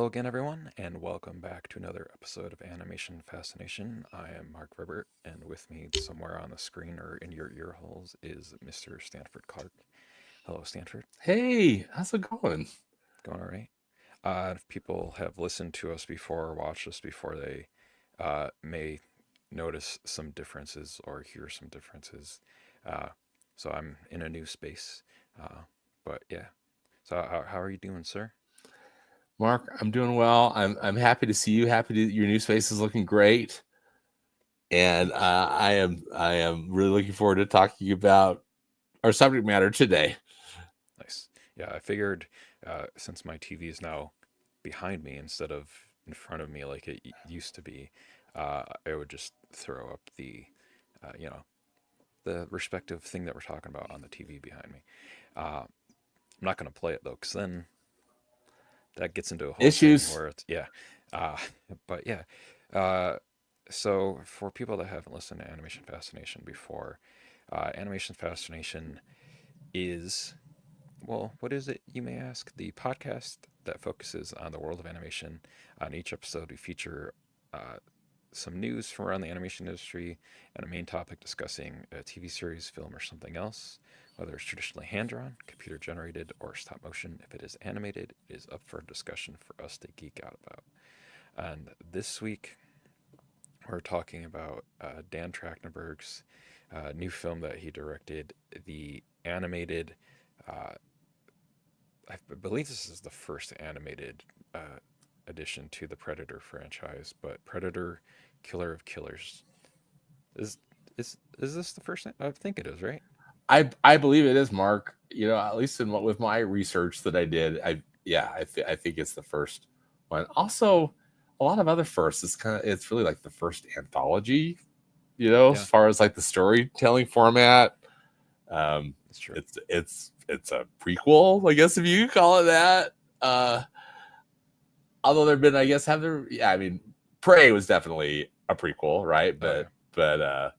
again, everyone, and welcome back to another episode of Animation Fascination. I am Marc Vibbert, and with me somewhere on the screen or in your ear holes is Mr. Stanford Clark. Hello, Stanford. Hey, how's it going? Going all right? If people have listened to us before or watched us before, they may notice some differences or hear some differences. Uh, so I'm in a new space. Uh, but yeah. So how are you doing, sir? Mark, I'm doing well. I'm happy to see you. Happy to your new space is looking great, and Thanks. I am really looking forward to talking about our subject matter today. Nice. Yeah, I figured since my TV is now behind me instead of in front of me like it used to be, I would just throw up you know, the respective thing that we're talking about on the TV behind me. I'm not going to play it though, because then that gets into a whole thing Issues. where it's, yeah. Uh, but yeah. Uh, so for people that haven't listened to Animation Fascination before, Animation Fascination is well, what is it, you may ask? The podcast that focuses on the world of animation. On each episode, we feature uh, some news from around the animation industry and a main topic discussing a TV series, film, or something else. Whether it's traditionally hand drawn, computer generated, or stop motion, if it is animated, it is up for discussion for us to geek out about. And this week, we're talking about Dan Trachtenberg's new film that he directed, the animated uh, I believe this is the first animated addition to the Predator franchise, but Predator, Killer of Killers is is this the first? I think it is, right? I believe it is, Mark. At least in what with my research that I did, I think it's the first one. Also, a lot of other firsts. It's really like the first anthology. As Yeah, far as like the storytelling format. that's true. It's a prequel, I guess if you could call it that. Although there've been, I guess, have there? Yeah, I mean, Prey was definitely a prequel, right? Oh yeah, But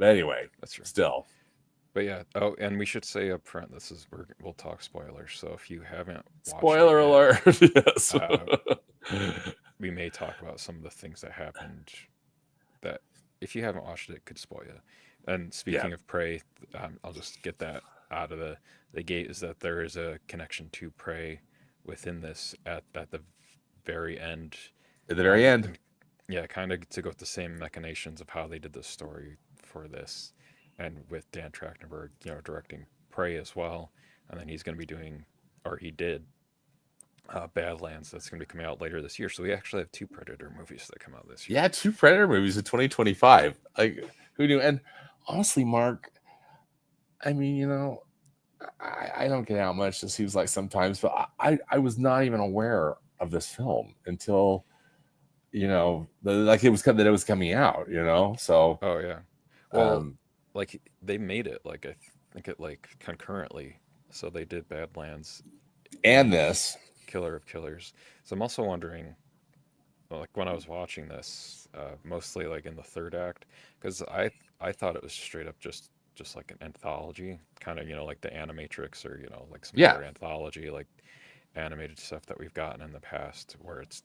anyway, that's true. still But yeah. Oh, and we should say up front, we'll talk spoilers. So if you haven't watched it spoiler yet, alert. Yes. uh, we may talk about some of the things that happened that, if you haven't watched it, could spoil you. And Yeah. speaking of Prey, I'll just get that out of the gate. Is that there is a connection to Prey within this at the very end, At the very end. and yeah, kind of to go with the same machinations of how they did the story for this, and with Dan Trachtenberg, directing Prey as well, and then he's going to be doing, or he did, Badlands that's going to be coming out later this year. So we actually have two Predator movies that come out this year. Yeah, two Predator movies in 2025. Like, who knew? And honestly, Mark, I mean, I don't get how much it seems like sometimes, but I was not even aware of this film until like that it was coming out. So Oh yeah. Well, um, like they made it like I think it like concurrently. So they did Badlands and and this, Killer of Killers. So I'm also wondering, like when I was watching this, mostly like in the third act, because I thought it was straight up just like an anthology, kind of like the Animatrix or like some yeah, other anthology like animated stuff that we've gotten in the past, where it's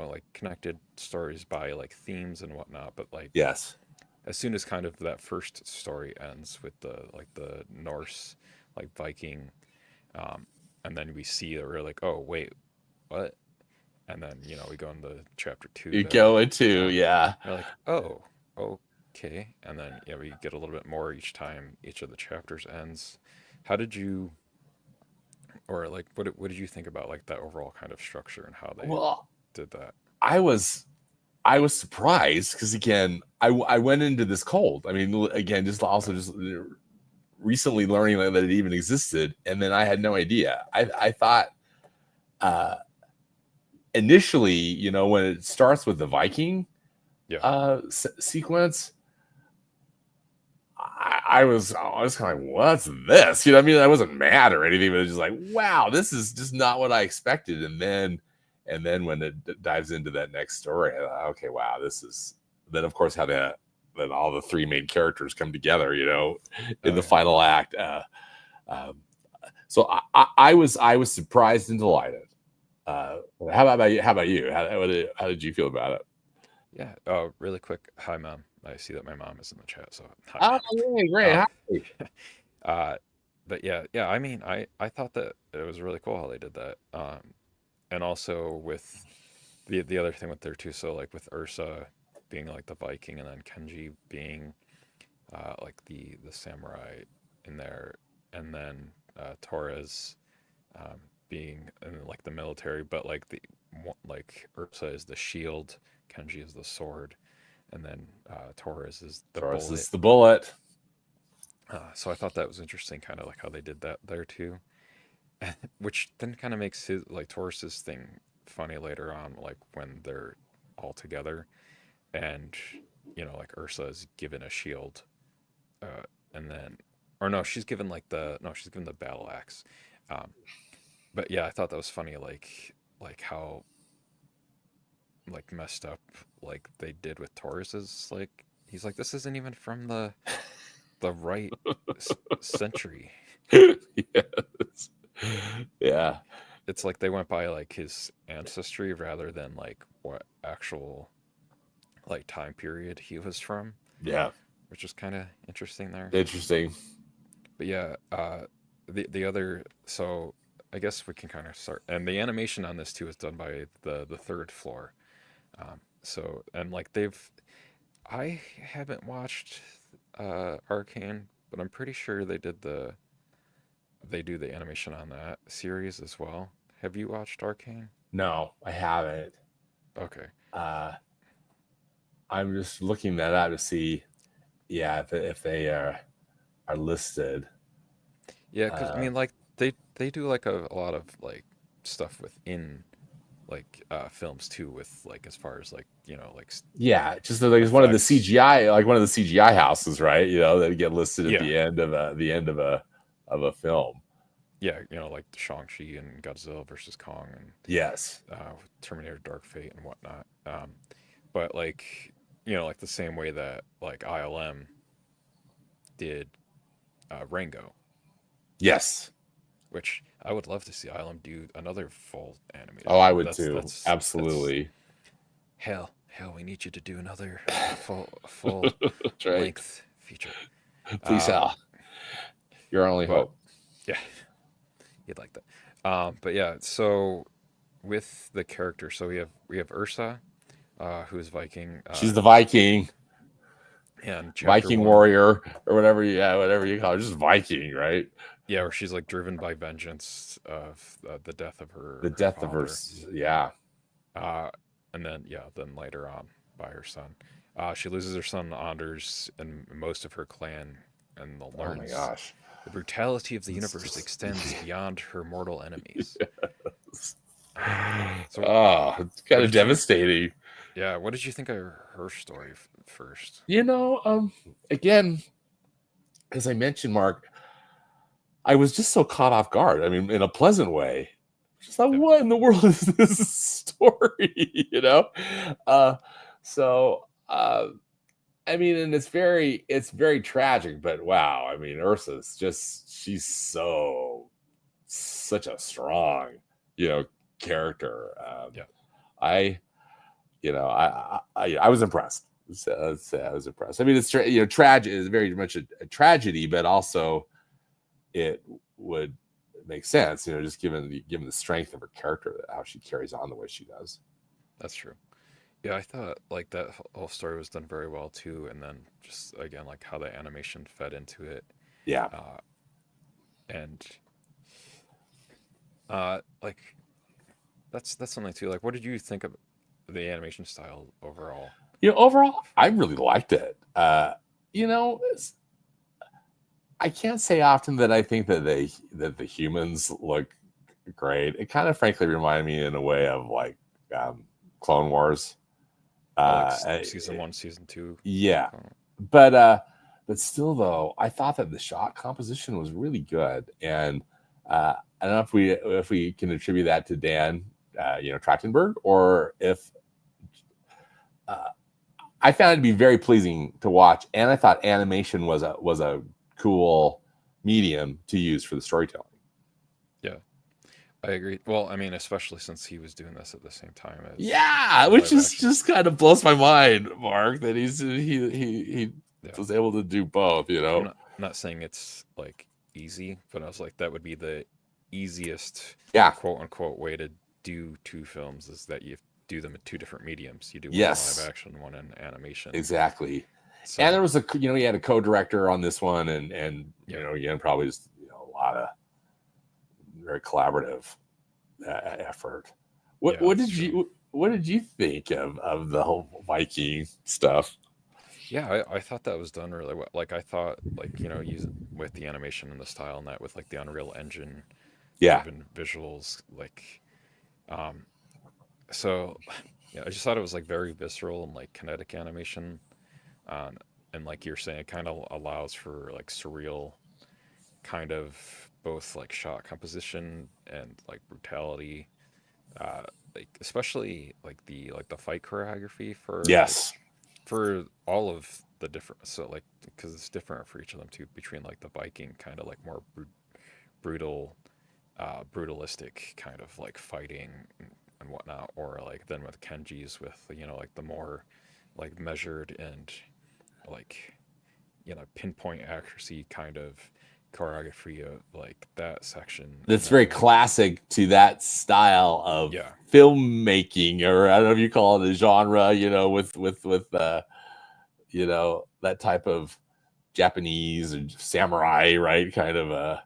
like connected stories by like themes and whatnot, but like yes, as soon as kind of that first story ends with the Norse like Viking, um, and then we see that we're like, oh wait, what? And then we go into chapter two you there. go into Um, yeah. we're like, oh, okay, and then we get a little bit more each time each of the chapters ends. How did you, or like, what did you think about like that overall kind of structure and how they Well, did that? I was I was surprised because again, I went into this cold. I mean, again, just also Oh, just recently learning that it even existed, and then I had no idea. I thought uh, initially, when it starts with the Viking yeah, sequence, I was kind of like, what's this? I mean, I wasn't mad or anything, but it was just like, wow, this is just not what I expected. And then when it dives into that next story, I thought, okay, wow, this is. Then of course how then all the three main characters come together, in oh the yeah, final act. Um, so I was surprised and delighted. How about you? How about you? How did you feel about it? Yeah. Oh, really quick. Hi, mom. I see that my mom is in the chat, so hi, Oh, mom. yeah, great. Uh, Hi. but yeah. I mean, I thought that it was really cool how they did that. And also with the other thing with there too. So like with Ursa being like the Viking, and then Kenji being like the samurai in there, and then Torres um, being in like the military, but like like Ursa is the shield, Kenji is the sword, and then Torres is the Taurus bullet. is the bullet. So I thought that was interesting, kind of like how they did that there too, which then kind of makes his like Taurus's thing funny later on, like when they're all together, and like Ursa is given a shield, uh, and then or no, she's given like the no, she's given the battle axe. Um, but yeah, I thought that was funny, like how like messed up like they did with Taurus's like he's like this isn't even from the right century. Yes. Yeah. It's like they went by like his ancestry rather than like what actual like time period he was from, Yeah. which is kind of interesting there. Interesting. But yeah, the other so I guess we can kind of start, and the animation on this too is done by the third floor. So and like I haven't watched Arcane, but I'm pretty sure they do the animation on that series as well. Have you watched Arcane? No, I haven't. Okay. Uh, I'm just looking that up to see, yeah, if they are listed. Yeah, because I Uh, mean, like they do like a lot of like stuff within like films too, with like as far as like like yeah, just like it's one of the effects. CGI, like one of the CGI houses, right? That get listed at Yeah, the end of a film. yeah, like Shang-Chi and Godzilla versus Kong and Yes. Terminator Dark Fate and whatnot. But like like the same way that like ILM did Rango, Yes. which I would love to see ILM do another full animated Oh, I film. would That's too. that's that's Absolutely. hell. We need you to do another full That's right. length feature. Please, Um, Al. Your only but hope. yeah, you'd like that. But yeah, so with the character, so we have Ursa, who's Viking, She's the Viking, and chapter Viking one, warrior, or whatever you call it. Just Viking, right? yeah, where she's like driven by vengeance of the death of The her death of her. father, Yeah. uh, and then later on by her son. She loses her son Anders and most of her clan, and Oh my learns gosh. the brutality of the It's universe just. extends beyond her mortal enemies. So, Oh, it's what kind of did you? devastating. Yeah, what did you think of her story first? You know, again, as I mentioned, Mark, I was just so caught off guard. I mean, in a pleasant way. Just like, Yeah, what in the world is this story? Uh, so I mean, and it's very tragic, but wow, I mean, Ursa's just she's such a strong, you know, character. yeah, I I was impressed. So, let's say I was impressed. I mean, it's tragic. It's very much a tragedy, but also it would make sense, just given the strength of her character, how she carries on the way she does. that's true. Yeah, I thought like that whole story was done very well too, and then just again like how the animation fed into it, Yeah. uh, and like that's something too. Like, what did you think of the animation style overall? Overall, I really liked it. You know, I can't say often that I think that the humans look great. It kind of frankly reminded me in a way of like um, Clone Wars. Oh, like Uh, season one, season two. yeah, Oh, but still though, I thought that the shot composition was really good, and I don't know if we can attribute that to Dan, Trachtenberg, or if uh, I found it to be very pleasing to watch, and I thought animation was a cool medium to use for the storytelling. yeah. I agree. Well, I mean, especially since he was doing this at the same time as Yeah, the which live is action. just kind of blows my mind, Mark, that he Yeah. was able to do both. I'm not saying it's like easy, but I was like that would be the easiest Yeah. quote unquote way to do two films is that you do them in two different mediums. You do one in live Yes. action, one in animation. Exactly. And there So was he had a co-director on this one, and yeah, again, probably just a lot of very collaborative effort. yeah, What that's did true. you think of the whole Viking stuff? Yeah, I thought that was done really well. Like I thought, like use with the animation and the style and that with like the Unreal Engine Yeah. driven visuals, like um, so yeah, I just thought it was like very visceral and like kinetic animation, um, and like you're saying, it kind of allows for like surreal kind of both like shot composition and like brutality, uh, like especially like the fight choreography for Yes. like for all of the different so like because it's different for each of them too between like the Viking kind of like more brutal brutalistic kind of like fighting and whatnot, or like then with Kenji's with like the more like measured and like pinpoint accuracy kind of choreography of like that section, and That's then very like classic to that style of yeah, filmmaking, or I don't know if you call it a genre, that type of Japanese or samurai, right? Kind of a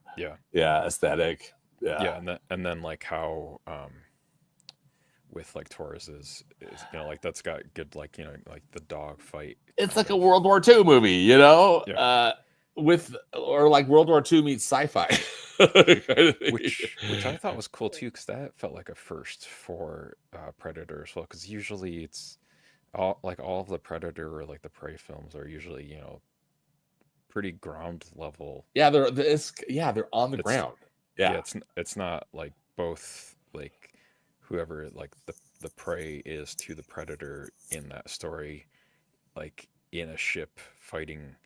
yeah, aesthetic. Yeah. yeah, and then like how with like Taurus is like that's got good like like the dog fight It's kind like a of World War II movie, yeah, with or like World War II meets sci-fi. Kind of thing. which I thought was cool too because that felt like a first for Predator as well, because usually it's all of the Predator or like the Prey films are usually pretty ground level. Yeah, they're on the It's ground. yeah, Yeah. it's not like both like whoever like the prey is to the predator in that story, like in a ship fighting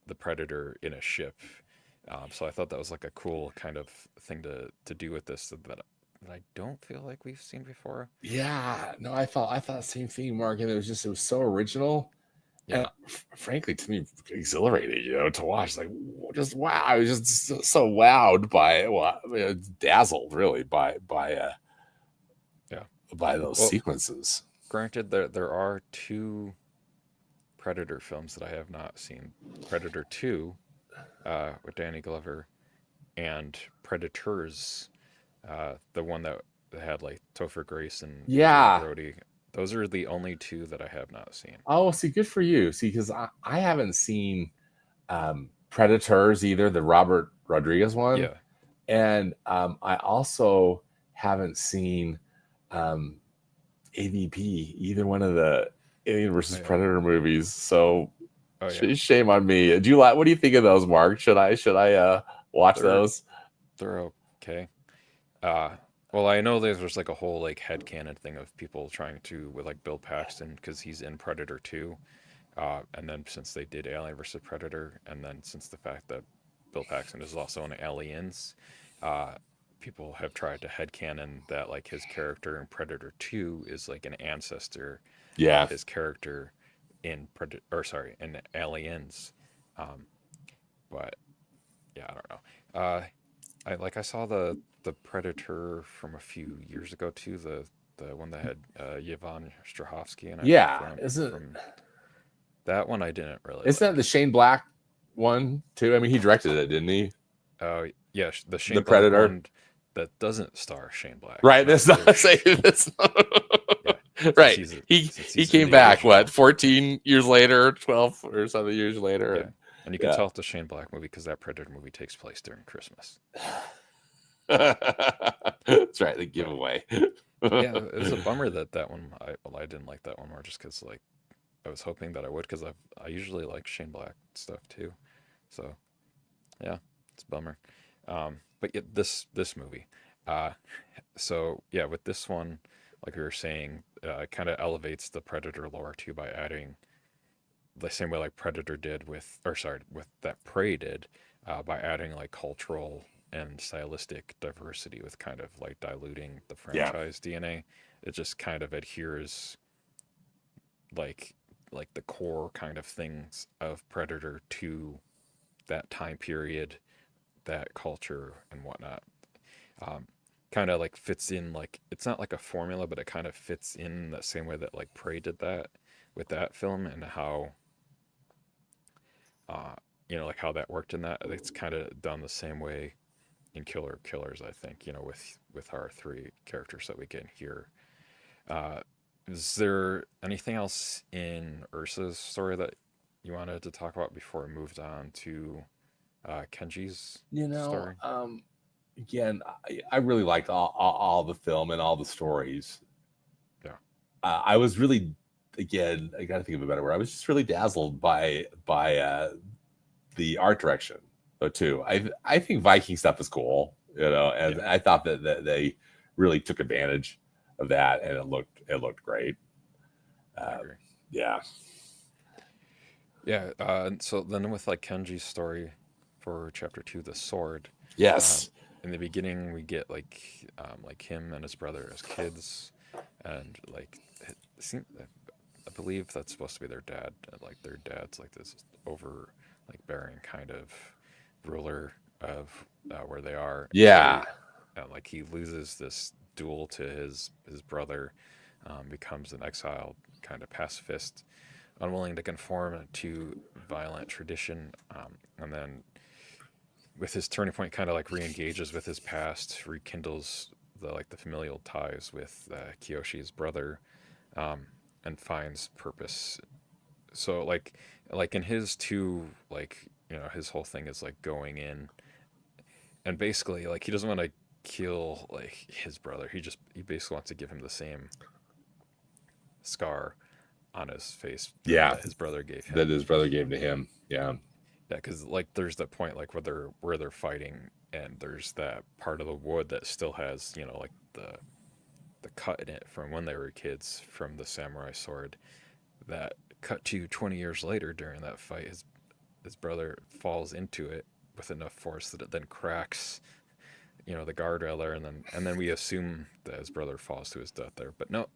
the predator in a ship. So I thought that was like a cool kind of thing to do with this that I don't feel like we've seen before. Yeah, no, I thought the same thing, Mark, and it was so original, and Yeah, frankly, to me, exhilarating, to watch. Like, just wow, I was just so wowed by, dazzled really yeah. by those Well, sequences. granted, there are two Predator films that I have not seen: Predator Two, with Danny Glover, and Predators, the one that had like Topher Grace and Adrian Yeah. Brody. Those are the only two that I have not seen. Oh, see, good for you. See, because I haven't seen Predators either, the Robert Rodriguez one, Yeah, and I also haven't seen um, AVP, either one of the Alien oh versus yeah, Predator movies. So oh yeah. shame on me. Do you like? What do you think of those, Mark? Should I watch They're those? they're okay. Uh, well, I know there's like a whole like headcanon thing of people trying to with like Bill Paxton because he's in Predator 2. And then since they did Alien versus Predator, and then since the fact that Bill Paxton is also in Aliens, uh, people have tried to headcanon that like his character in Predator 2 is like an ancestor of Yeah. his character in Predator, or sorry, in Aliens. Um, but yeah, I don't know. I saw the Predator from a few years ago too, the one that had Yvonne Strahovski in it Yeah. Isn't from that one I didn't really isn't that the like. Shane Black one too? I mean, he directed it, didn't he? Oh yeah, the The Shane Black Predator. one that doesn't star Shane Black. Right. No, That's not saying this. yeah, since Right. he's He he's in came the back, what, original. 14 years later, 12 or something years later, Yeah, and and you can yeah. tell it's a Shane Black movie because that Predator movie takes place during Christmas. That's right, the But giveaway. yeah, it was a bummer that one I didn't like that one more just because like I was hoping that I would because I usually like Shane Black stuff too. So yeah, it's a bummer. But yeah, this movie. Uh, so yeah, with this one, like we were saying, it kind of elevates the Predator lore too by adding the same way like Predator did with, or sorry, with that Prey did, by adding like cultural and stylistic diversity with kind of like diluting the Yeah. franchise DNA. It just kind of adheres like the core kind of things of Predator to that time period, that culture and whatnot. Um, Kind of like fits in, like it's not like a formula, but it kind of fits in the same way that like Prey did that with that film, and how uh, like how that worked in that. It's kind of done the same way in Killer Killers, I think. With our three characters that we get here. Uh, is there anything else in Ursa's story that you wanted to talk about before we moved on to Kenji's You know, story? again, I really liked all the film and all the stories. Yeah, I was really, again, I got to think of a better word. I was just really dazzled by the art direction, though. Too, I think Viking stuff is cool, yeah, and I thought that they really took advantage of that, and it looked great. I Uh, agree. yeah. Yeah, so then with like Kenji's story for chapter two, the sword. Um, Yes. in the beginning, we get like him and his brother as kids, and like it seem, I believe that's supposed to be their dad. Like their dad's like this over like bearing kind of ruler of where they are. So Yeah. like he loses this duel to his brother, becomes an exiled kind of pacifist, unwilling to conform to violent tradition, and then with his turning point, kind of like re-engages with his past, rekindles the familial ties with Kiyoshi's brother, um, and finds purpose. So like in his two, like his whole thing is like going in and basically like he doesn't want to kill like his brother. He basically wants to give him the same scar on his face Yeah. that his brother gave That him. his brother gave to him. Yeah. Yeah, because like there's that point like where they're fighting, and there's that part of the wood that still has like the cut in it from when they were kids from the samurai sword. That cut to 20 years later during that fight, his brother falls into it with enough force that it then cracks the guardrail there, and then we assume that his brother falls to his death there, but no,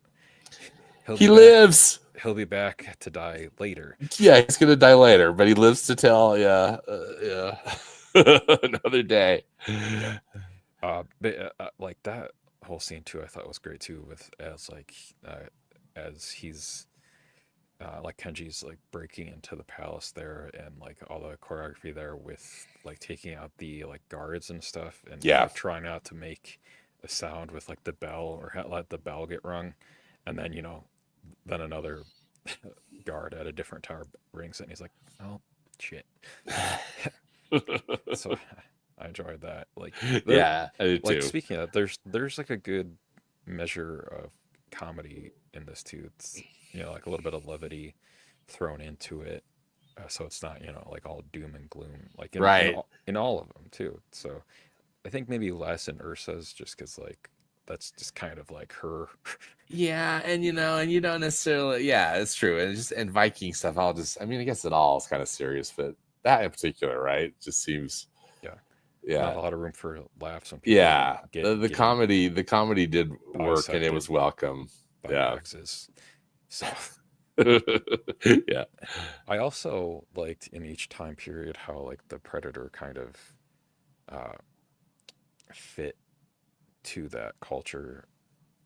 he'll He be back. lives. He'll be back to die later. Yeah, he's gonna die later, but he lives to tell. Yeah. Yeah. Another day. Yeah. But like that whole scene too, I thought was great too. With as he's like Kenji's like breaking into the palace there, and like all the choreography there with like taking out the like guards and stuff, and Yeah. like trying not to make a sound with like the bell or let the bell get rung, and then then another guard at a different tower rings it, and he's like, oh shit. So I enjoyed that. Like there, Yeah, I do like too. speaking of that, there's like a good measure of comedy in this too. It's like a little bit of levity thrown into it, so it's not like all doom and gloom. Like Right. in all of them too. So I think maybe less in Ursa's, just because like that's just kind of like her. Yeah, and and you don't necessarily. Yeah, it's true. And just and Viking stuff. I mean, I guess it all is kind of serious, but that in particular, right? Just seems. Yeah, not Yeah. a lot of room for laughs when people Yeah. get getting The comedy did work, and it bisected was welcome. by Yeah. axes. So Yeah. I also liked in each time period how like the Predator kind of uh, fit to that culture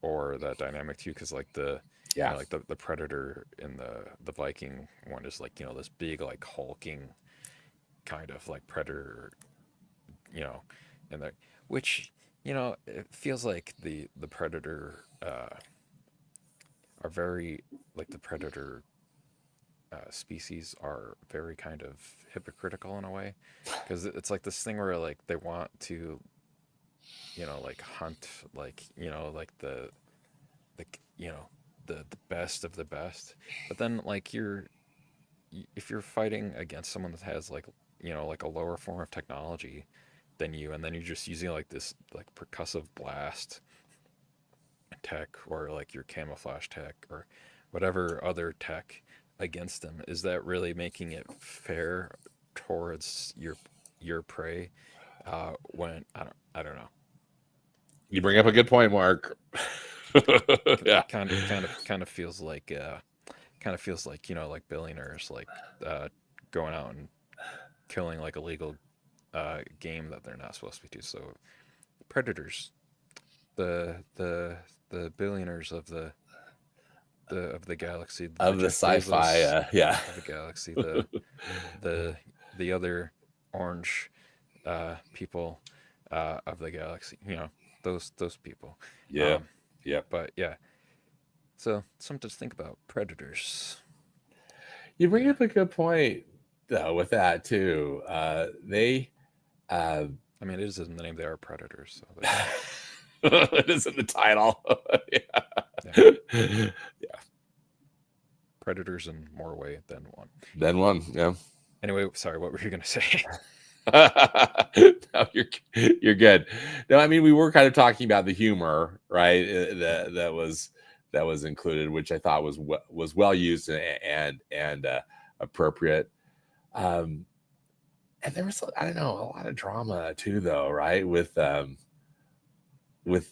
or that dynamic too, because like Yeah. like the Predator in the Viking one is like this big like hulking kind of like predator, you know, and the which it feels like the Predator are very like the Predator species are very kind of hypocritical in a way, because it's like this thing where like they want to like hunt like like the the best of the best, but then like if you're fighting against someone that has like like a lower form of technology than you, and then you're just using like this like percussive blast tech or like your camouflage tech or whatever other tech against them, is that really making it fair towards your prey? when I don't know. You bring up a good point, Mark. Yeah. Kind of feels like like billionaires like uh, going out and killing like illegal game that they're not supposed to be to. So predators, the the the billionaires of the galaxy, the Of the Jeff sci-fi, Bezos yeah. of the galaxy, the the other orange people of the galaxy. Those people. Yep. Um, Yep. but yeah, so something to think about. Predators. You bring Yeah, up a good point though with that too. They uh I mean it is in the name. They are predators, so they it is in the title. yeah Yeah. predators in more way than one. Then one, yeah. Anyway, sorry, what were you gonna say? No, you're good. No, I mean we were kind of talking about the humor, right? That was included, which I thought was well used and appropriate. Um, and there was, I don't know, a lot of drama too, though, right? With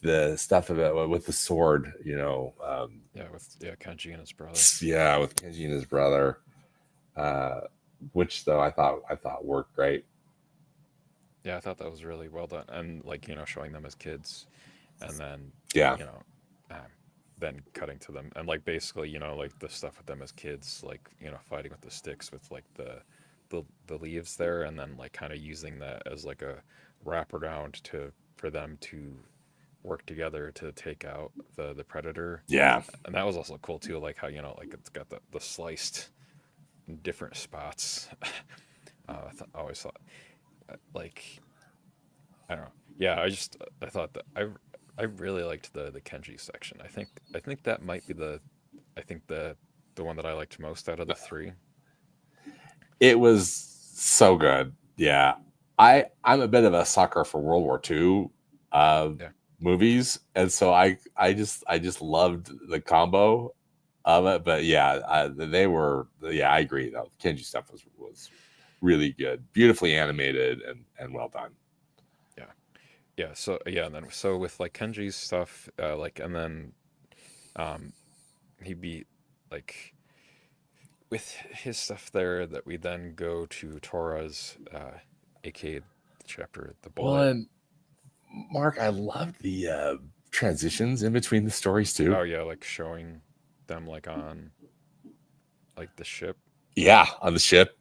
the stuff about with the sword, Yeah, with Kenji and his brother. yeah, with Kenji and his brother, uh, which though I thought worked great. Yeah, I thought that was really well done, and like showing them as kids, and then Yeah, you know, um, then cutting to them, and like basically like the stuff with them as kids, like fighting with the sticks with like the leaves there, and then like kind of using that as like a wraparound to for them to work together to take out the predator, yeah, and that was also cool too, like how like it's got the sliced in different spots. I always thought like I don't know. Yeah, I thought that I really liked the Kenji section. I think that might be I think the one that I liked most out of the three. it was so good. Yeah, I'm a bit of a sucker for World War II uh, Yeah, movies, and so I just loved the combo of it. But yeah, they were, yeah, I agree though. The Kenji stuff was really good, beautifully animated and well done. yeah, yeah. So yeah, and then so with like Kenji's stuff, like and then um he beat like with his stuff there that we then go to Tora's aka chapter the Well, bullet. and Mark, I loved the transitions in between the stories too. Oh yeah, like showing them like on like the ship. Yeah, on the ship.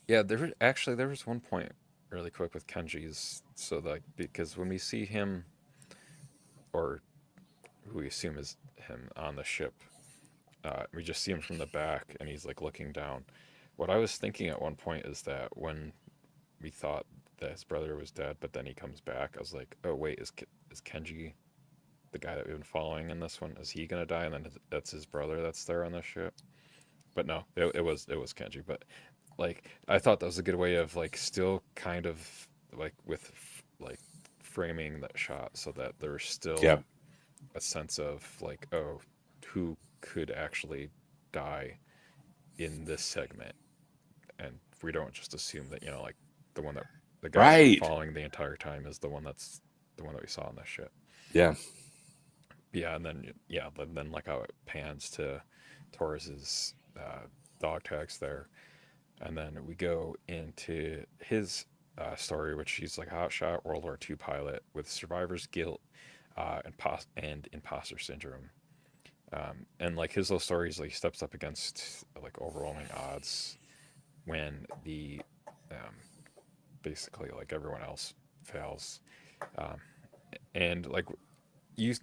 Yeah, there was one point really quick with Kenji's so like because when we see him or who we assume is him on the ship, we just see him from the back and he's like looking down. What I was thinking at one point is that when we thought that his brother was dead, but then he comes back, I was like, oh wait, is Kenji the guy that we've been following in this one? Is he gonna die? And then that's his brother that's there on the ship. But no, it was Kenji. But like I thought that was a good way of like still kind of like with like framing that shot so that there's still Yep. a sense of like oh who could actually die in this segment and we don't just assume that like the one that the guy that we're Right. following the entire time is the one that we saw on this ship. Yeah. Yeah, and then then like how it pans to Torres's dog tags there, and then we go into his story, which he's like a hotshot World War II pilot with survivor's guilt and imposter syndrome. And like his little stories, like he steps up against like overwhelming odds when the um, basically like everyone else fails. Um, and like you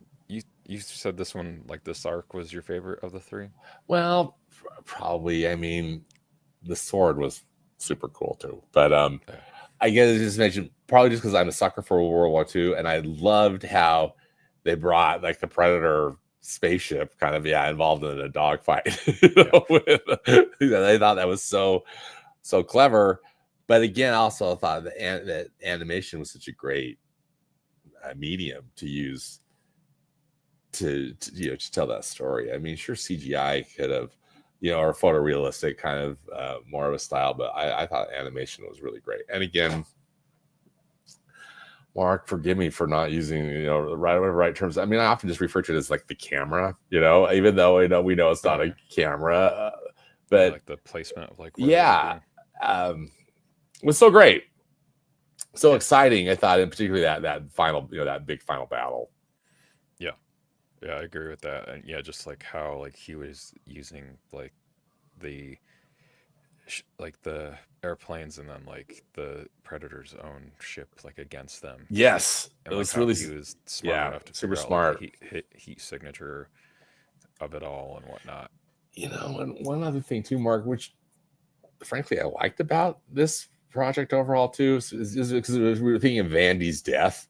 you said this one like this arc was your favorite of the three. Well, probably. I mean, the sword was super cool too. But Yeah, I guess I just mentioned probably just because I'm a sucker for World War II, and I loved how they brought like the Predator spaceship kind of involved in a dogfight. yeah, I thought that was so clever. But again, also thought that animation was such a great medium to use to tell that story. I mean, sure, CGI could have, or photorealistic kind of more of a style, but I thought animation was really great. And again, Mark, forgive me for not using the right terms. I mean, I often just refer to it as like the camera, even though we know it's Oh not a yeah, camera, yeah, but like the placement of like where they would yeah, be. it was so great, so Yeah, exciting. I thought, in particularly that final, that big final battle. yeah, yeah. I agree with that, and yeah, just like how like he was using like the like the airplanes and then like the Predator's own ship like against them, Yes, it and like was how really, he was smart yeah, enough to super figure out like the smart. heat signature of it all and whatnot. And one other thing too, Mark, which frankly I liked about this project overall too, is because we were thinking of Vandy's death,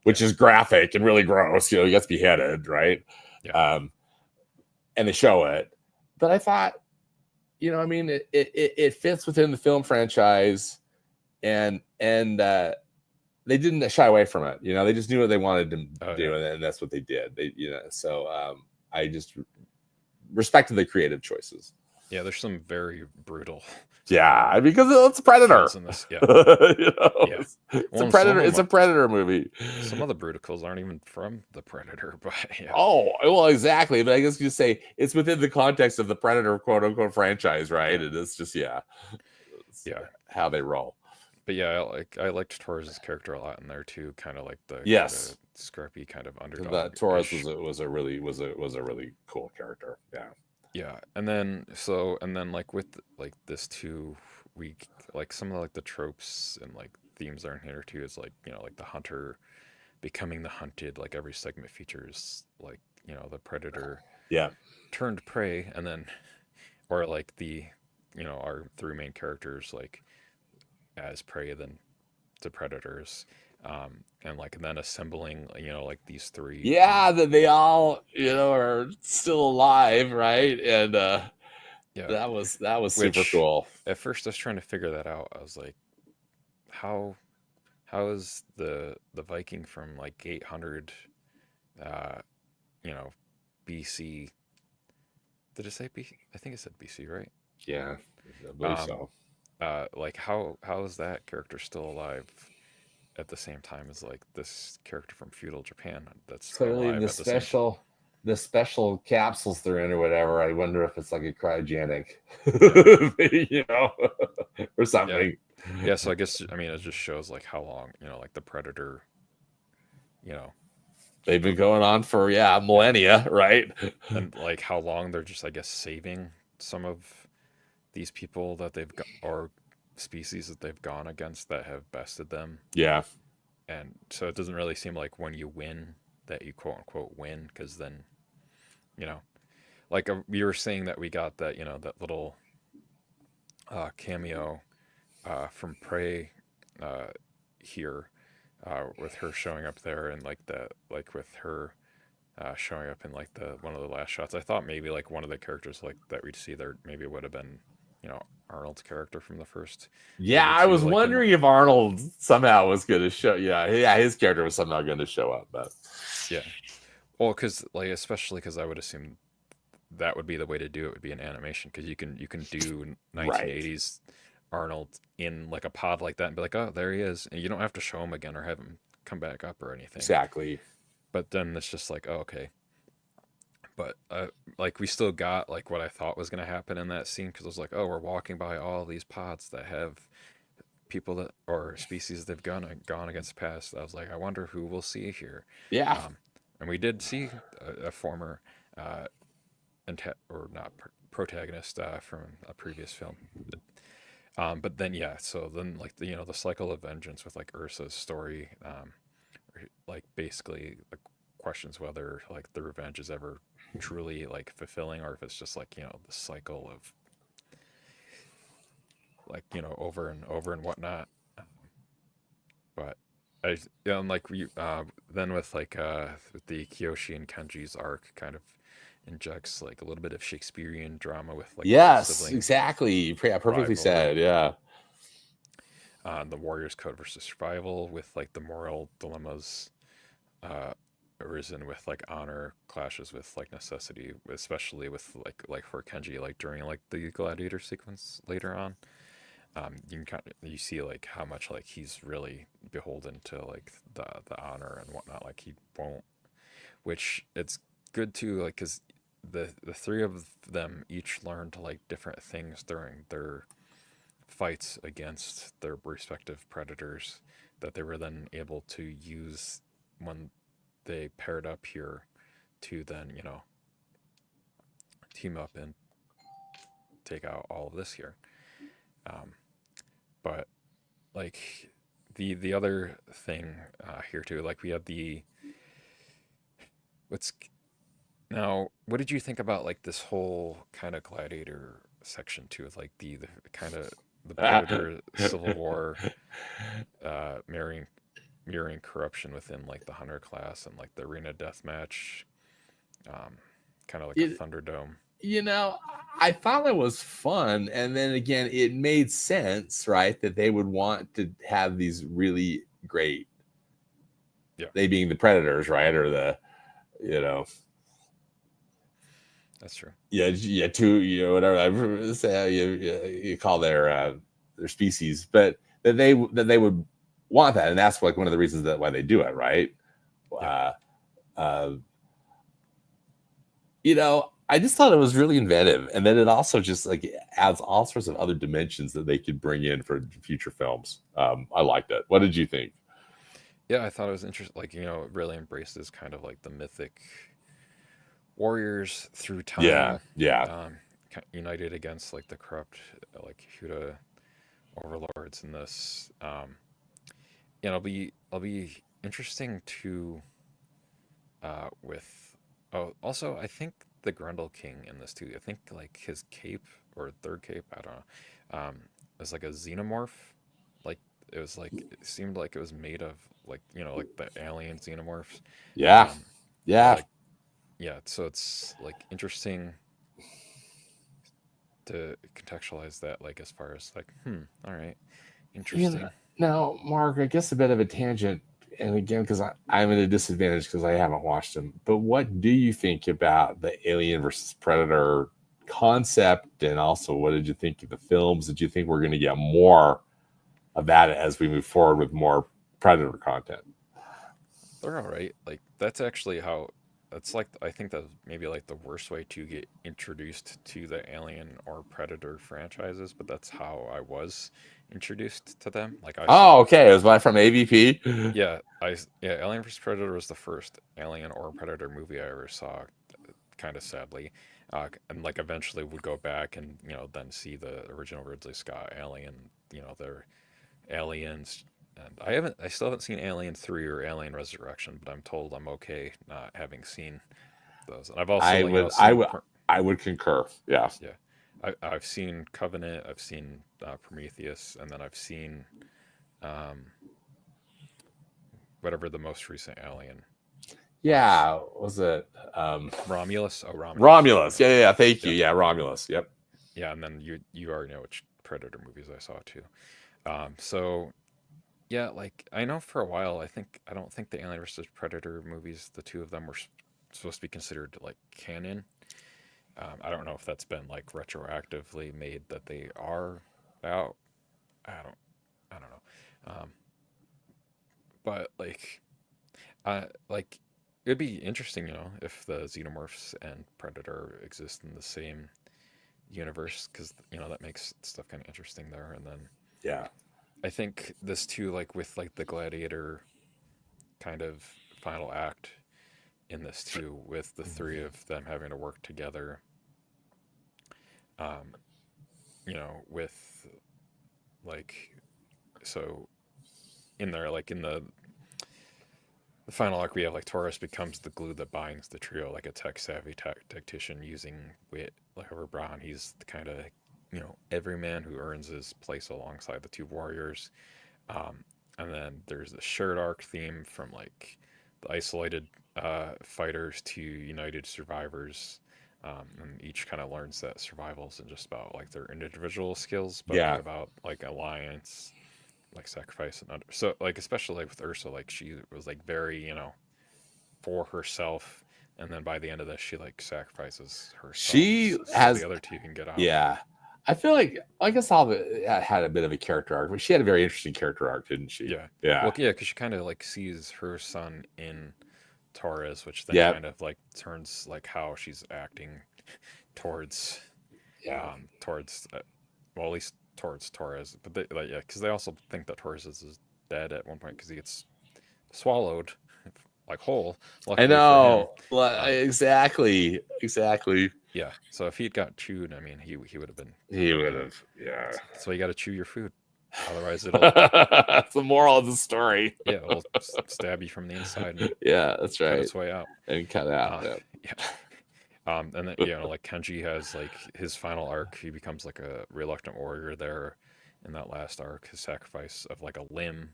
Yeah, which is graphic and really gross. He gets beheaded, right? yeah, Um, and they show it, but I thought, I mean, it fits within the film franchise, and they didn't shy away from it. They just knew what they wanted to oh yeah, do, and that's what they did. So I just respected the creative choices. yeah. There's some very brutal Yeah, because it's a kills predator. in this. Yeah, yeah. It's Well, a and some of predator. them, It's a predator movie. some of the brutal kills aren't even from the Predator, but yeah, Oh, well, exactly. But I guess you say it's within the context of the Predator quote unquote franchise, right? yeah, And it's just it's yeah. how they roll. But yeah, I liked Torres' character a lot in there too. Kind of like the kind of Yes, scrappy kind of the underdog Torres ish. was a really cool character. Yeah. Yeah, and then like with like this too, we like some of like the tropes and like themes are in here too. Is like like the hunter becoming the hunted. Like every segment features like the predator Yeah. turned prey, and then or like the our three main characters like as prey then to predators, and then assembling like these three Yeah, that they all, are still alive, right? And yeah, that was super which cool. at first I was trying to figure that out. I was like, how how is the Viking from like 800 uh you know BC, did it say B, I think it said BC, right? Yeah, I believe um so. like how is that character still alive at the same time as like this character from feudal Japan that's Clearly, alive at the same time? the special capsules they're in or whatever. I wonder if it's like a cryogenic, Yeah, you know, or yeah, something. yeah. So I guess I mean it just shows like how long like the predator you know They've been for going on for yeah, millennia, right? and like how long they're just I guess saving some of these people that they've got or species that they've gone against that have bested them. Yeah, And so it doesn't really seem like when you win that you quote unquote win, because then you know like we were saying that we got that that little cameo from Prey uh, here with her showing up there and like the like with her showing up in like the one of the last shots. I thought maybe like one of the characters like that we'd see there maybe would have been Arnold's character from the first yeah. movie I too, was like in wondering if Arnold somehow was going to show. Yeah, his character was somehow going to show up, but yeah. Well, because like especially because I would assume that would be the way to do it would be an animation, because you can do right, 1980s Arnold in like a pod like that and be like, oh, there he is, and you don't have to show him again or have him come back up or anything. exactly. But then it's just like, oh, okay. But like we still got like what I thought was gonna happen in that scene, because I was like, oh, we're walking by all these pods that have people that or species that have gone against the past. I was like, I wonder who we'll see here. Yeah, Um, and we did see a former uh, or not protagonist from a previous film. But then yeah, so then like the cycle of vengeance with like Ursa's story, like basically like questions whether like the revenge is ever truly like fulfilling, or if it's just like the cycle of like over and over and whatnot. But I and like we then with the Kyoshi and Kenji's arc kind of injects like a little bit of Shakespearean drama with like the yes, sibling exactly. Yeah, perfectly rivalry, said. Yeah, the warrior's code versus survival with like the moral dilemmas uh, arisen with like honor clashes with like necessity, especially with like for Kenji like during like the gladiator sequence later on. You can kind of, you see like how much like he's really beholden to like the honor and whatnot. Like he won't, which it's good too, like because the three of them each learned like different things during their fights against their respective predators that they were then able to use when they paired up here to then team up and take out all of this here. Um, but like the other thing here too, like we had the what's now. What did you think about like this whole kind of gladiator section too, with like the kind of the predator civil war, marrying mirroring corruption within like the hunter class and like the arena death match, um, kind of like a you, Thunderdome. you know, I thought it was fun, and then again, it made sense, right, that they would want to have these really great, Yeah, they being the predators, right, or the, you know, that's true. yeah, two, whatever I say how you call their species, but that they would want that, and that's like one of the reasons that why they do it, right? Yeah, Uh, uh, I just thought it was really inventive, and then it also just like adds all sorts of other dimensions that they could bring in for future films. I liked it. What did you think? yeah. I thought it was interesting. Like it really embraces kind of like the mythic warriors through Yeah, time, yeah, um, united against like the corrupt like Huda overlords in this. It'll be interesting to with oh also I think the Grundle King in this too. I think like his cape or third cape, I don't know, is like a xenomorph. Like it was like it seemed like it was made of like like the alien xenomorphs. yeah, Um, but yeah. like yeah, so it's like interesting to contextualize that like as far as like all right, You know, interesting. now, Mark, I guess a bit of a tangent, and again, because I'm at a disadvantage because I haven't watched them. But what do you think about the Alien versus Predator concept, and also what did you think of the films? Did you think we're going to get more of that as we move forward with more Predator content? They're all right. Like that's actually how that's like I think that's maybe like the worst way to get introduced to the Alien or Predator franchises, but that's how I was introduced to them. Like I saw Oh, okay. It was my from AVP. yeah, Alien vs Predator was the first Alien or Predator movie I ever saw, kind of sadly. And like eventually would go back and then see the original Ridley Scott Alien, their Aliens, and I still haven't seen Alien 3 or Alien Resurrection, but I'm told I'm okay not having seen those. And I've also I like would, I seen would, I would concur. Yeah. yeah, I've seen Covenant, I've seen Prometheus, and then I've seen um, whatever the most recent Alien was. Yeah. Was it um, Romulus. Oh, Romulus. There you Romulus? go. Yeah, yeah, yeah. Thank you. Yeah, Yeah, Romulus. Yep. yeah, and then you already know which Predator movies I saw too. So yeah, like I know for a while, I don't think the Alien versus Predator movies, the two of them were supposed to be considered like canon. I don't know if that's been like retroactively made that they are out. I don't, I don't know. But like it'd be interesting, if the xenomorphs and Predator exist in the same universe, because that makes stuff kind of interesting there. And then Yeah. I think this too, like with like the Gladiator kind of final act in this too, with the three of them having to work together. Um, with like so in there, like in the final arc, we have like Taurus becomes the glue that binds the trio, like a tech savvy tactician using wit. Like over Braun, he's the kind of everyman who earns his place alongside the two warriors. Um, and then there's the shared arc theme from like the isolated fighters to united survivors. And each kind of learns that survival isn't just about like their individual skills, but like Yeah. about like alliance, like sacrifice and so like especially like with Ursa, like she was like very for herself, and then by the end of this, she like sacrifices herself She so the has, other two can get out. yeah. I feel like I guess Alva had a bit of a character arc, but she had a very interesting character arc, didn't she? Yeah. Yeah. Well, yeah, because she kind of like sees her son in Torres, which then Yep. kind of like turns like how she's acting towards Yeah. towards well, at least towards Torres. But they, like, yeah, because they also think that Torres is dead at one point because he gets swallowed like whole. I Luckily for him. know. Um, Exactly. Exactly. yeah. So if he'd got chewed, I mean, he would have been He would dead. have. Yeah. That's why you got to chew your food, otherwise it'll That's the moral of the story. yeah it'll stab you from the inside and Yeah, that's cut right. its way out. And cut out. Uh, Yeah. yeah. And then like Kenji has like his final arc. He becomes like a reluctant warrior there in that last arc. His sacrifice of like a limb,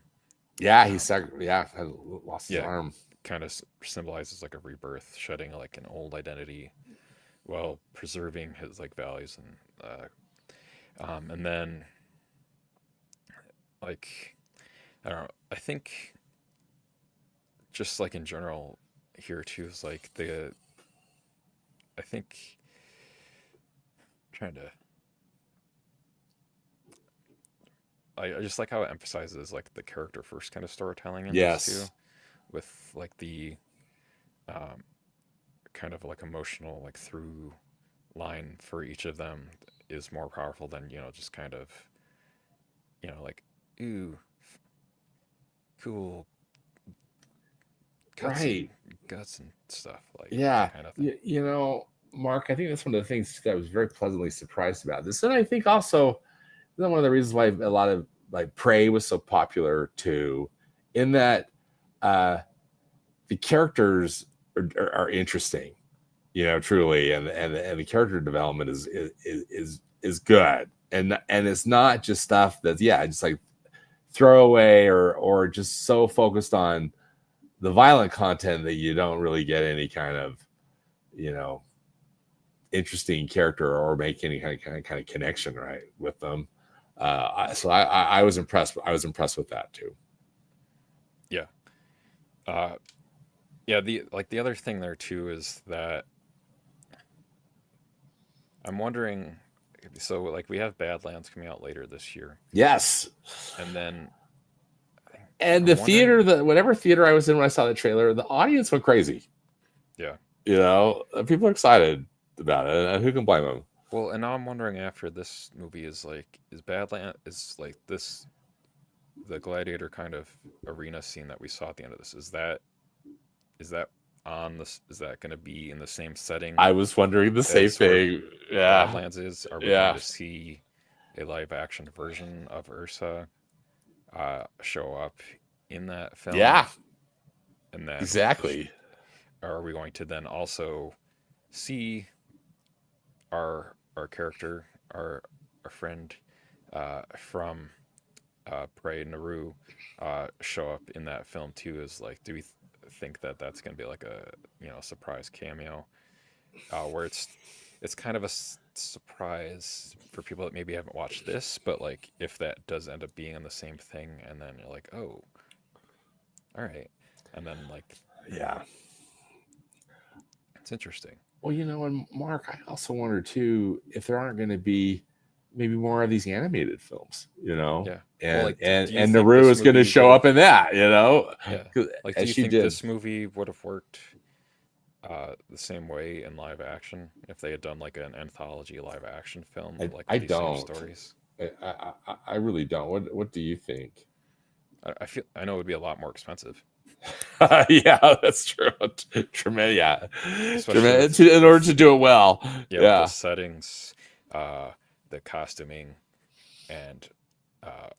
Yeah, um, had lost his yeah, arm. kind of symbolizes like a rebirth, shedding like an old identity while preserving his like values and then like I don't know. I think just like in general here too is like I think trying to I just like how it emphasizes like the character first kind of storytelling in this too, Yes. with like the um, kind of like emotional like through line for each of them is more powerful than just kind of like ooh cool cuts and Right. guts and stuff like Yeah. that kind of thing. Mark, I think that's one of the things that I was very pleasantly surprised about this. And I think also one of the reasons why a lot of like Prey was so popular too, in that the characters are interesting, truly, and the character development is good, and it's not just stuff that's just like throwaway or just so focused on the violent content that you don't really get any kind of you know interesting character or make any kind of connection right with them. So I was impressed. I was impressed with that too. Yeah. uh yeah, the other thing there too is that I'm wondering, so like we have Badlands coming out later this year, Yes, and then and the I'm theater, wondering, whatever theater I was in when I saw the trailer, the audience went crazy. yeah. People are excited about it, and who can blame them? Well, and now I'm wondering after this movie is Badland is like this the gladiator kind of arena scene that we saw at the end of this, is that on this, is that going to be in the same setting I was wondering the same as where thing. Yeah, Badlands is? Are we going yeah, to see a live action version of Ursa show up in that film? yeah, And then exactly. are we going to then also see our character, our friend from Prey Naru show up in that film too? Is like, do we think that that's going to be like a surprise cameo where it's kind of a surprise for people that maybe haven't watched this, but like if that does end up being on the same thing, and then you're like, oh, all right, and then like Yeah. it's interesting. Well, and Mark, I also wonder too if there aren't going to be maybe more of these animated films, Yeah. Well, and like, and do you and think Naru this is going to movie would show have? up in that, Yeah. 'cause- Like, do as you she think did. this movie would have worked the same way in live action if they had done like an anthology live action film, like I with these same don't. stories? I really don't. What do you think? I know it would be a lot more expensive, Yeah, that's true. Tremendous, yeah. especially Tremendous, in order to do it well. with the Yeah, settings, uh, the costuming, and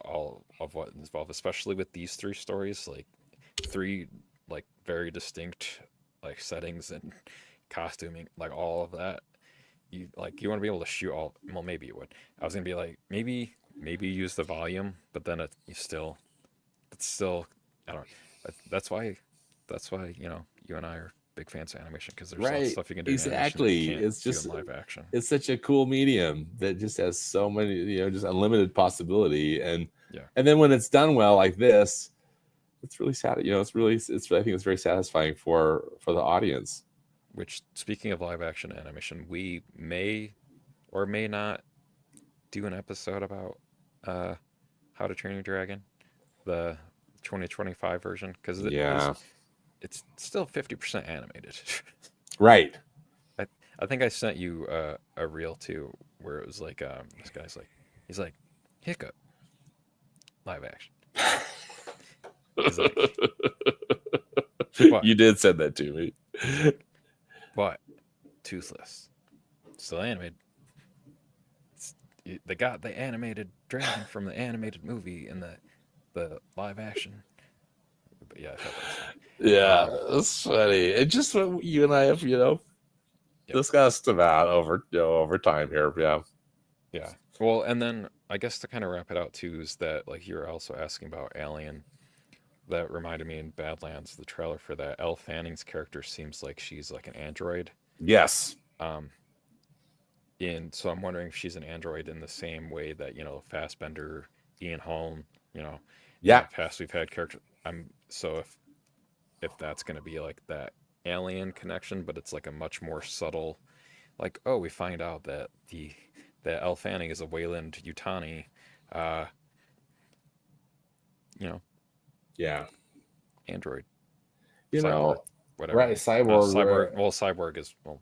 all of what is involved, especially with these three stories, like three like very distinct like settings and costuming, like all of that. You want to be able to shoot all. Well, maybe you would. I was gonna be like maybe use the volume, but then it's still I don't. That's why you and I are big fans of animation, because there's lots of right. stuff you can do in animation that you Exactly. can't It's do in just live action. it's such a cool medium that just has so many, just unlimited possibility, Yeah. and then when it's done well like this, it's really sad. It's I think it's very satisfying for the audience. Which, speaking of live action animation, we may or may not do an episode about uh, How to Train Your Dragon, the 2025 version, because Yeah. it's still 50% animated. Right. I I think I sent you a reel too, where it was like this guy's like he's like Hiccup live action. He's like, but You did send that to me. he's like, but toothless, still animated. They got the animated dragon from the animated movie in the live action. But yeah, I thought that was funny. Yeah, it's funny. It's just what you and I have, Yep. discussed about over time here. Yeah. Yeah. Well, and then I guess to kind of wrap it out too is that like you're also asking about Alien. That reminded me in Badlands, the trailer for that. Elle Fanning's character seems like she's like an android. Yes. Um, so I'm wondering if she's an android in the same way that Fassbender, Ian Holm, in Yeah. the past we've had characters. I'm so if that's going to be like that alien connection, but it's like a much more subtle, like oh we find out that that Elle Fanning is a Wayland Yutani, uh, you know, Yeah. android, You cyborg, know, whatever. right? Cyborg. Cyborg. Well, cyborg is well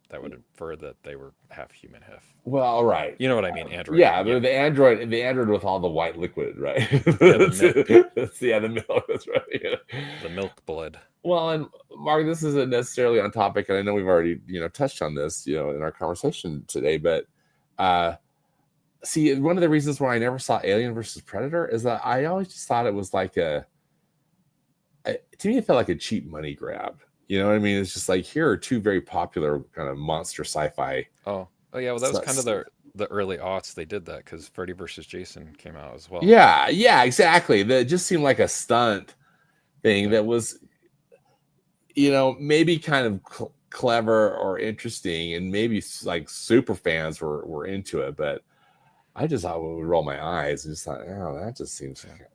that would infer that they were half human, half. Well, right. You know what I mean? Android. Yeah, Yeah. the android with all the white liquid, right? Yeah, the milk, Yeah, the milk. That's right. Yeah. the milk blood. Well, and Mark, this isn't necessarily on topic, and I know we've already touched on this in our conversation today, but uh, see, one of the reasons why I never saw Alien versus Predator is that I always just thought it was like to me, it felt like a cheap money grab. You know what I mean? It's just like here are two very popular kind of monster sci-fi. Oh yeah. Well, that was kind of the early aughts. They did that because Freddy versus Jason came out as well. Yeah, exactly. That just seemed like a stunt thing Yeah. that was, maybe kind of clever or interesting, and maybe like super fans were into it. But I just thought would roll my eyes and just thought, oh, that just seems Yeah.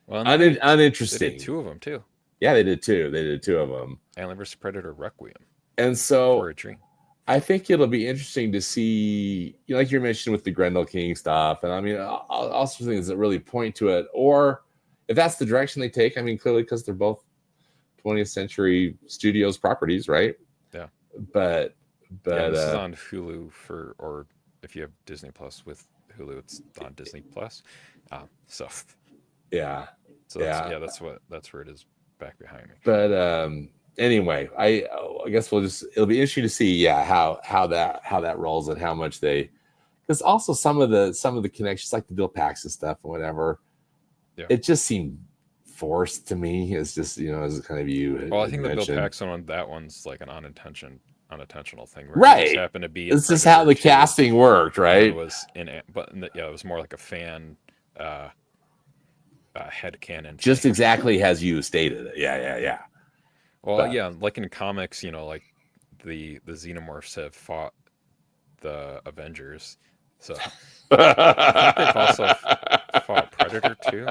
Well, and they did uninteresting. two of them too. Yeah, they did too. They did two of them. Alien vs Predator Requiem And for so a Dream. I think it'll be interesting to see, like you mentioned with the Grendel King stuff, and I mean, also things that really point to it, or if that's the direction they take. I mean, clearly because they're both 20th century studios properties, right? Yeah. But Yeah, and this is on Hulu or if you have Disney Plus with Hulu, it's on Disney Plus. So yeah, so that's where it is back behind me. But anyway, I guess it'll be interesting to see, yeah, how that rolls and how much they, because also some of the connections like the Bill Paxton stuff and whatever, Yeah. it just seemed forced to me. It's just as kind of you. Well, I think the Bill mentioned. Paxton one, that one's like an unintentional thing where Right. he just happened to be. It's just how the casting worked, right? It was it was more like a fan headcanon. Just exactly as you stated it. Yeah. Well, yeah, like in comics, like the Xenomorphs have fought the Avengers, so I think they've also fought Predator too.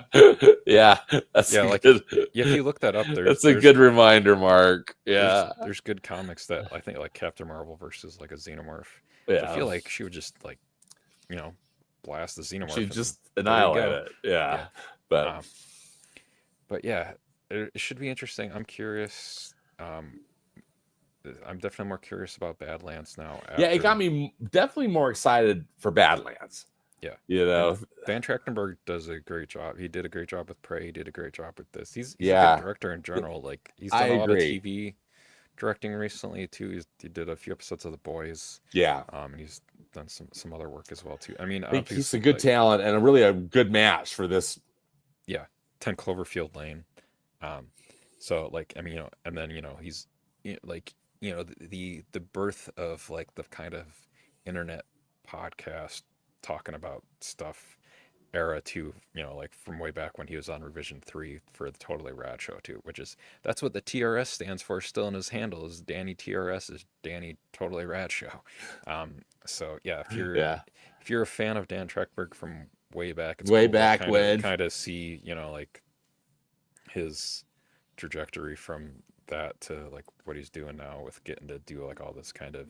Yeah, that's good. If you look that up, that's a good reminder, Mark. Yeah, there's good comics that I think like Captain Marvel versus like a Xenomorph. Yeah, I feel like she would just like, blast the Xenomorph. She'd just annihilate it. Yeah. But yeah, it should be interesting. I'm curious. I'm definitely more curious about Badlands now. Yeah, it got me definitely more excited for Badlands. Yeah. Van Trachtenberg does a great job. He did a great job with Prey. He did a great job with this. He's a good director in general. Like he's done a lot of TV directing recently too. He did a few episodes of The Boys. Yeah. And he's done some other work as well too. I mean, he's a good talent and a good match for this. Yeah, 10 Cloverfield Lane. So like I mean, and then he's like the birth of like the kind of internet podcast talking about stuff era too, like from way back when he was on Revision 3 for the Totally Rad Show too, that's what the TRS stands for still in his handle is Danny TRS is Danny Totally Rad Show. So yeah, if you're a fan of Dan Trachtenberg from way back, it's way cool back to when kind of see like his trajectory from that to like what he's doing now with getting to do like all this kind of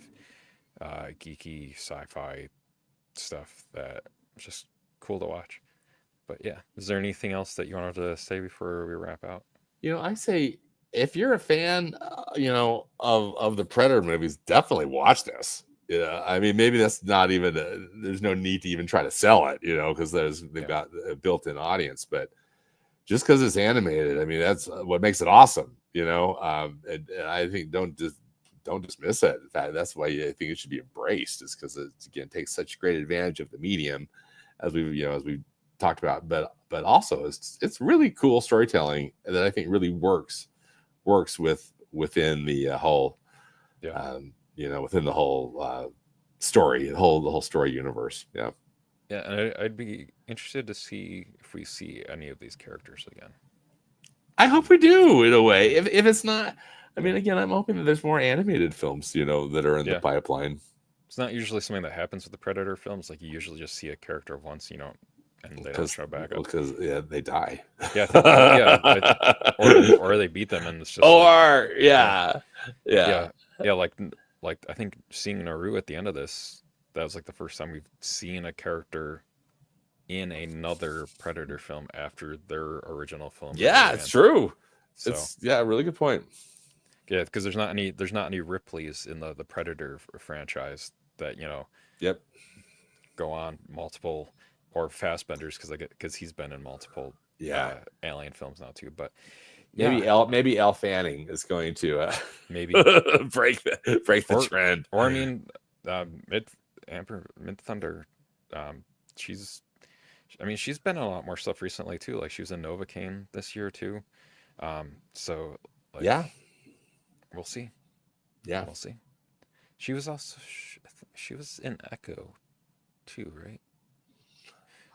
geeky sci-fi stuff that it's just cool to watch. But yeah, is there anything else that you wanted to say before we wrap out? I say if you're a fan, of the Predator movies, definitely watch this. I mean, maybe that's not even. There's no need to even try to sell it, because they've Yeah, got a built-in audience. But just because it's animated, I mean, that's what makes it awesome. And I think don't dismiss it. In fact, that's why I think it should be embraced, is because it again takes such great advantage of the medium, as we talked about, but also it's really cool storytelling that I think really works within the whole yeah, within the whole story, the whole story universe. Yeah, yeah. And I'd be interested to see if we see any of these characters again. I hope we do, in a way. Yeah, If it's not, I yeah, mean, again, I'm hoping that there's more animated films, that are in the yeah. pipeline. It's not usually something that happens with the Predator films. Like you usually just see a character once, and they don't because show back up. because yeah, they die. Yeah, I think. Yeah, or they beat them, and it's just like, Or yeah, yeah. yeah, yeah. Like I think seeing Naru at the end of this, that was like the first time we've seen a character in another Predator film after their original film really Yeah, it's ran. true. So It's a really good point. yeah, because there's not any Ripleys in the Predator franchise that Yep. go on multiple, or Fassbenders because he's been in multiple Yeah. Alien films now too. But yeah, Maybe Elle Fanning is going to maybe break the or trend. or I mean, Mid Thunder, she's she's been in a lot more stuff recently too. Like she was in Novocaine this year too. So like Yeah. we'll see, Yeah. we'll see. She was also she was in Echo too, right?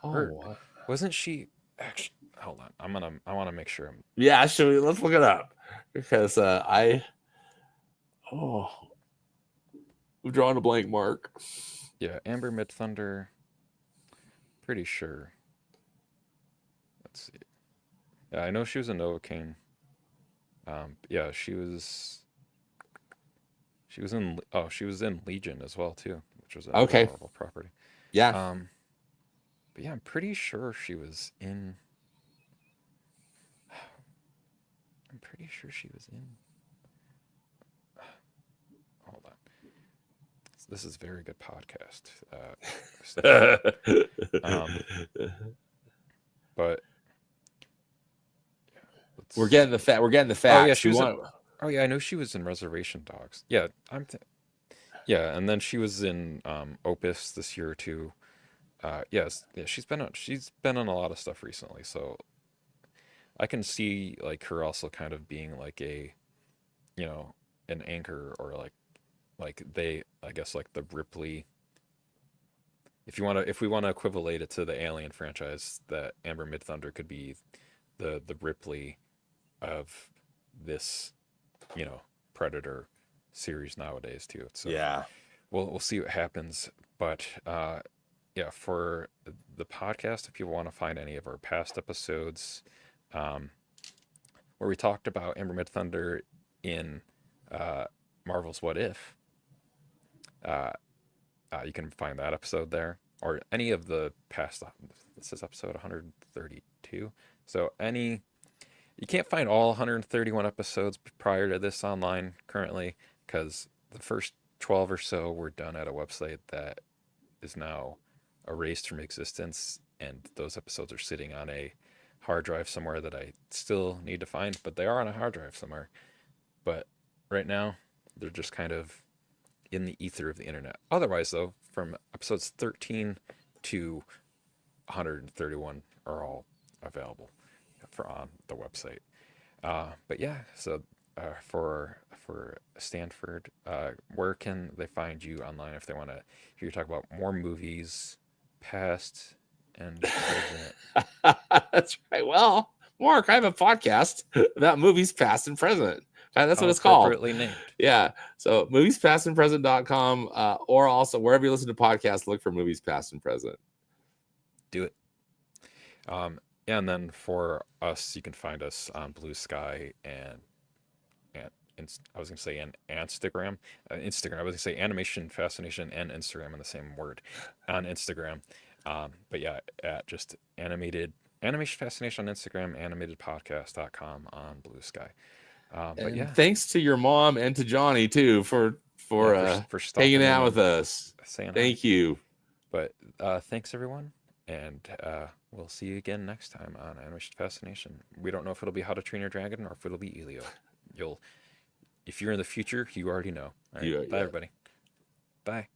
Or Oh. wasn't she actually? Hold on, I want to make sure I'm. Yeah, let's look it up, because oh, we've drawn a blank, Mark. Yeah, Amber Mid Thunder. Pretty sure. Let's see. Yeah, I know she was in Novocaine. Yeah, she was in Legion as well too, which was another Okay. Marvel property. Yeah. Um, but yeah, I'm pretty sure she was in. I'm pretty sure she was in. Hold on, this is very good podcast stuff. Um, but let's we're getting see. the we're getting the Oh yeah, facts. she We was in. want. Oh yeah, I know she was in Reservation Dogs. Yeah, yeah, and then she was in Opus this year too. Yes, yeah, she's been on a lot of stuff recently, so I can see like her also kind of being like you know, an anchor, or like they, I guess, like the Ripley. If we want to equivalate it to the Alien franchise, that Amber Mid Thunder could be the Ripley of this, you know, Predator series nowadays too. So Yeah. we'll see what happens, but yeah, for the podcast, if people want to find any of our past episodes, um, where we talked about Amber Mid Thunder in uh, Marvel's What If, uh, you can find that episode there, or any of the past. This is episode 132. So you can't find all 131 episodes prior to this online currently, because the first 12 or so were done at a website that is now erased from existence, and those episodes are sitting on a hard drive somewhere that I still need to find, but they are on a hard drive somewhere. But right now, they're just kind of in the ether of the internet. Otherwise, though, from episodes 13 to 131 are all available on the website. But yeah, so for Stanford, where can they find you online if they want to hear you talk about more movies, past and present? That's right. Well, Mark, I have a podcast about movies past and present. That's How what it's called. appropriately named. Yeah. So moviespastandpresent.com, or also wherever you listen to podcasts, look for Movies Past and Present. Do it. Yeah, and then for us, you can find us on Blue Sky and I was gonna say an Instagram, Instagram. I was gonna say Animation Fascination and Instagram in the same word, on Instagram. But yeah, at just animation fascination on Instagram, animatedpodcast.com on Blue Sky. But And yeah, thanks to your mom and to Johnny too for yeah, for for hanging stopping in out with and us. saying hi. Thank you. But thanks everyone, and we'll see you again next time on Animation Fascination. We don't know if it'll be How to Train Your Dragon or if it'll be Elio. You'll, if you're in the future, you already know. All right, bye Yeah. everybody. Bye.